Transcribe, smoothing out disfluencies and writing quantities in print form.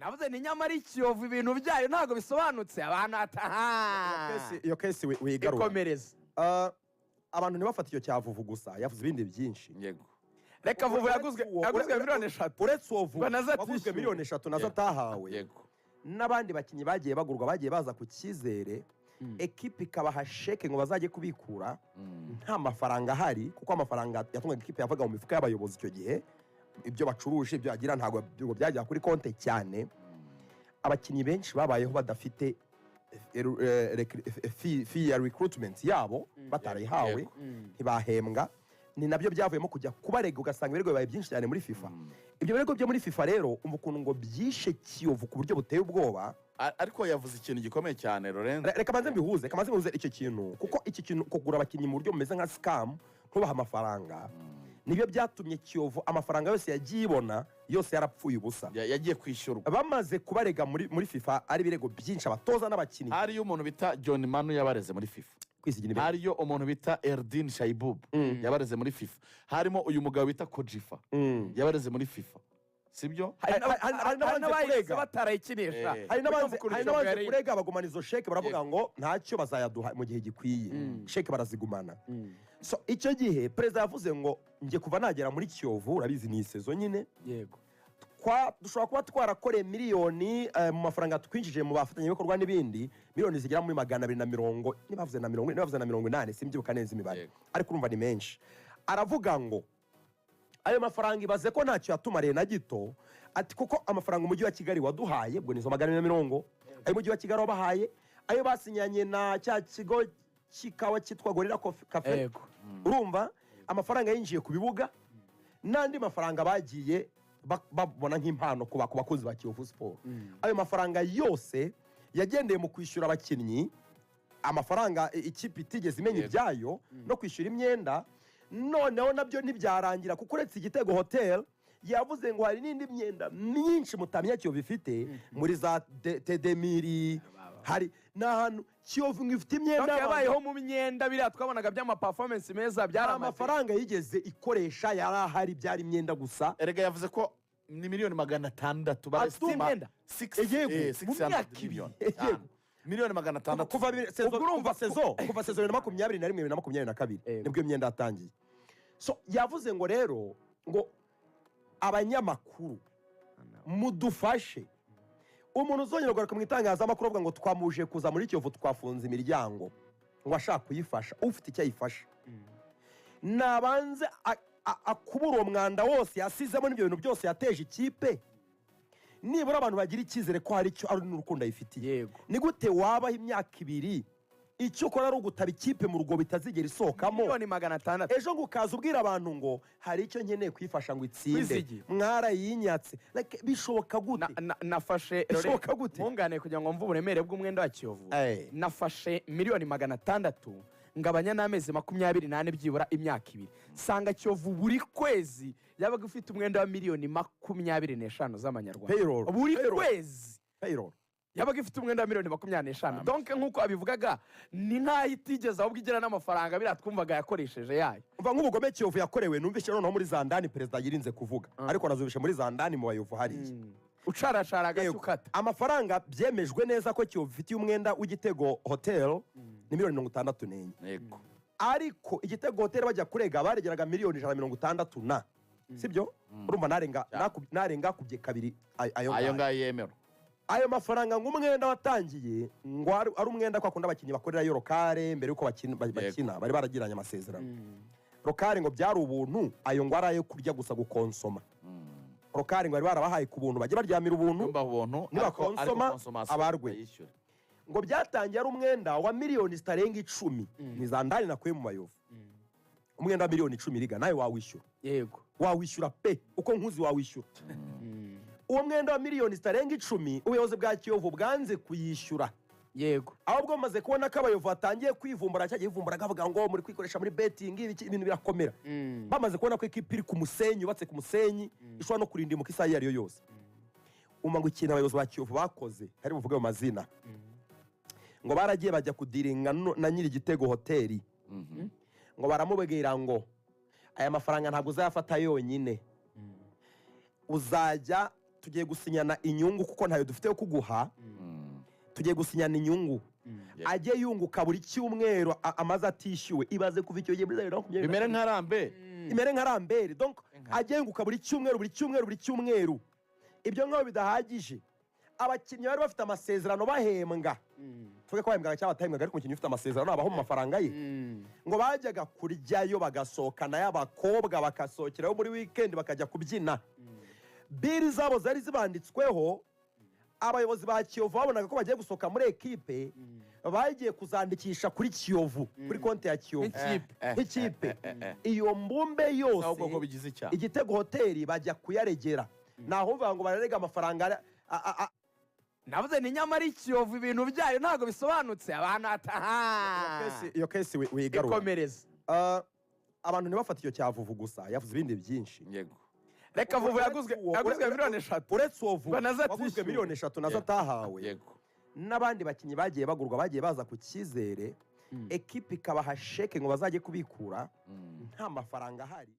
navuze ni nyamara ikiyovu ibintu byayo ntabwo bisobanutse abantu iyo kesi wigarura ikomereza abantu ntibafata icyo cya vuvu gusa yavuze ibindi byinshi yego reka vuvu yaguzwe miliyoni 3 uretse uwo vuvu waguzwe miliyoni 3 nazo atahawe yego n'abandi bakinnyi bagiye bagurwa bagiye baza ku cyizere ekipe ikabaha sheke ngo bazajye kubikura nta mafaranga ahari kuko amafaranga yatungaga ekipe yavaga mu mifuka y'abayobozi icyo gihe ibyo bacuruje ibyo yagira ntabwo byajya kuri konte cyane abakinnyi benshi babayeho badafite fee ya recruitment yabo batarayihawe ntibahembwa ni nabyo byavuyemo kujya kubarega ugasanga ibirego bibaye byinshi cyane muri FIFA ibyo birego byo muri FIFA rero umva ukuntu ngo byishe Kiyovu ku buryo buteye ubwoba ariko yavuze ikintu gikomeye cyane Lorenzo reka banze mbihuze icyo kintu kuko iki kintu kugura abakinnyi mu buryo bumeze nka scam ntubaha amafaranga nibyo byatumye Kiyovu amafaranga yose yagiye ibona yose yarapfuye ubusa yagiye kwishyurwa bamaze kubarega muri FIFA ari birego byinshi abatoza n'abakinnyi hariyo umuntu bita John Manu yabareze muri FIFA hariyo umuntu bita Erdin Shaibub yabareze muri FIFA harimo uyu mugabo bita Kojifa yabareze muri FIFA sibyo hari n'abayise batarayikinisha hari n'abanze kurega bagumana izo sheke baravuga ngo ntacyo bazayaduha mu gihe gikwiye sheke barazigumana so icyo gihe perezida yavuze ngo njye kuva nagera muri Kiyovu urabizi ni isezo nyine yego dushobora kuba twarakoreye miliyoni mu mafaranga twinjije mu bafatanyabikorwa n'ibindi miliyoni zigera muri 240 nibavuze na 80 simbyibuka neza imibare ariko urumva ni menshi aravuga ngo ayo mafaranga ibaze ko ntacyo yatumariye na gito ati kuko amafaranga umujyi wa Kigali waduhaye ubwo nizo 240 ayo umujyi wa Kigali wabahaye ayo basinyanye na cya kigo kikawa cyitwa Gorilla Cafe urumva amafaranga yinjiye ku bibuga n'andi mafaranga bagiye babona nk'impano ku bakozi ba Kiyovu Sport ayo mafaranga yose yagendeye mu kwishyura abakinnyi amafaranga ikipe itigeze imenya ibyayo no kwishyura imyenda noneho nabyo ntibyarangira kuko uretse Igitego Hotel yavuze ngo hari n'indi myenda myinshi mutamenya Kiyovu ifite muri za Tedemiri hari n'ahantu Kiyovu ngifite imyenda yabayeho mu myenda biriya twabonaga by'ama performance meza byari amafaranga yigeze ikoresha yari ahari byari imyenda gusa erega yavuze ko ni miliyoni 600 barestima 600 miliyoni 600 kuva sezo 2021-2022 nibwo imyenda yatangiye so yavuze ngo rero ngo abanyamakuru mudufashe umuntu uzongera kugaruka mu itangazamakuru avuga ngo twamuje kuza muri Kiyovu twafunze imiryango ngo ashaka kuyifasha ufite icyo ayifasha nabanze akubura uwo mwanda wose yasizemo n'ibyo bintu byose yateje ikipe nibura abantu bagira icyizere ko hari icyo ari n'urukundo ayifitiye ni gute wabaho imyaka 2 icyo ukora ari ugutaba ikipe mu rugo bitazigera isohokamo miliyoni 600 ejo ngo ukaza ubwira abantu ngo hari icyo nkeneye kwifasha ngo itsinde mwarayinyatse bishoboka gute nafashe mungane kugira ngo mve uburemere bw'umwenda wa Kiyovu nafashe miliyoni 600 ngabanya n'amezi 28 byibura imyaka 2 sanga Kiyovu buri kwezi yabaga ufite umwenda wa miliyoni 25 z'amanyarwanda buri kwezi payroll yabaga ifite umwenda wa miliyoni 25 donc nkuko abivugaga ni nkaho itigeze ahubwo igera n'amafaranga biriya twumvaga yakoresheje yayo umva nk'ubugome Kiyovu yakorewe numvise noneho muri Zandani perezida yirinze kuvuga ariko nazubishe muri Zandani mu bayovu hariya ucarashara agacukata amafaranga byemejwe neza ko Kiyovu ifitiye umwenda w'Igitego Hotel ni miliyoni 64 yego ariko Igitego Hotel bajya kurega baregeraga miliyoni 160 na sibyo urumva narenga kubye kabiri ayo ngayo yemero ayo mafaranga ng'umwenda watangiye ngo ari umwenda kwa kunda abakinnyi bakorera yo lokale mbere yuko bakina bari baragiranye amasezerano lokale ngo byari ubuntu ayo ngo arayo kurya gusa gukonsoma lokale ngo bari barabahaye ku buntu bajye baryamira ubuntu nibakonsoma abarwe ngo byatangiye ari umwenda wa miliyoni zitarenga 10 ni Zandani nakuye mu bayovu umwenda wa miliyoni 10 riga nawe wawishyura yego wawishyura pe uko nkuzi wawishyura uwo mwenda wa miliyoni zitarenga 10 ubuyobozi bwa Kiyovu bwanze kuyishyura yego ahubwo maze kubona ko abayovu batangiye kwivumbura cyagiye ivumbura gavuga ngo muri kwikoresha muri betting ibintu birakomera bamaze kubona ko ikipe iri ku musenyi yubatse ku musenyi ishobora no kurinda mu kisayi yari yo yose ngo ikintu abayobozi ba Kiyovu bakoze hari buvuge mu mazina ngo baragiye bajya kudiringa na nyiri Igitego Hotel ngo baramubwira ngo aya mafaranga ntabwo uzayafata yonyine uzajya tugiye gusinyana inyungu kuko ntayo dufite yo kuguha tugiye gusinyana inyungu ajye yunguka buri cyumweru amaze atishyuwe ibaze kuva icyo gihe muri 2020 bimere nka rambe imere nka rambere donc ajye yunguka buri cyumweru ibyo nk'aho bidahagije abakinnyi bari bafite amasezerano bahembwa tuvuge ko bahembwaga cyangwa batahembwaga ariko umukinnyi ufite amasezerano abaho mu mafaranga ye ngo bajyaga kuryayo bagasohokana y'abakobwa bakasohokerayo muri weekend bakajya kubyina biri zabo zari zibanditsweho abayobozi ba Kiyovu babonaga ko bagiye gusohoka muri ekipe bagiye kuzandikisha kuri Kiyovu kuri konti ya Kiyovu nk'ikipe iyo mbumbe yose Igitego hoteli bajya kuyaregera naho uvuga ngo bararega amafaranga navuze ni nyamara Kiyovu ibintu byayo ntabwo bisobanutse abantu iyo kesi wigarura ikomereza abantu ntibafata icyo cyavuvu gusa yavuze ibindi byinshi yego reka vuvu yaguzwe miliyoni 3 uretse uwo vuvu waguzwe miliyoni 3 nazo atahawe yego n'abandi bakinnyi bagiye bagurwa bagiye baza ku cyizere ekipi ikabaha sheke ngo bazajye kubikura nta mafaranga ahari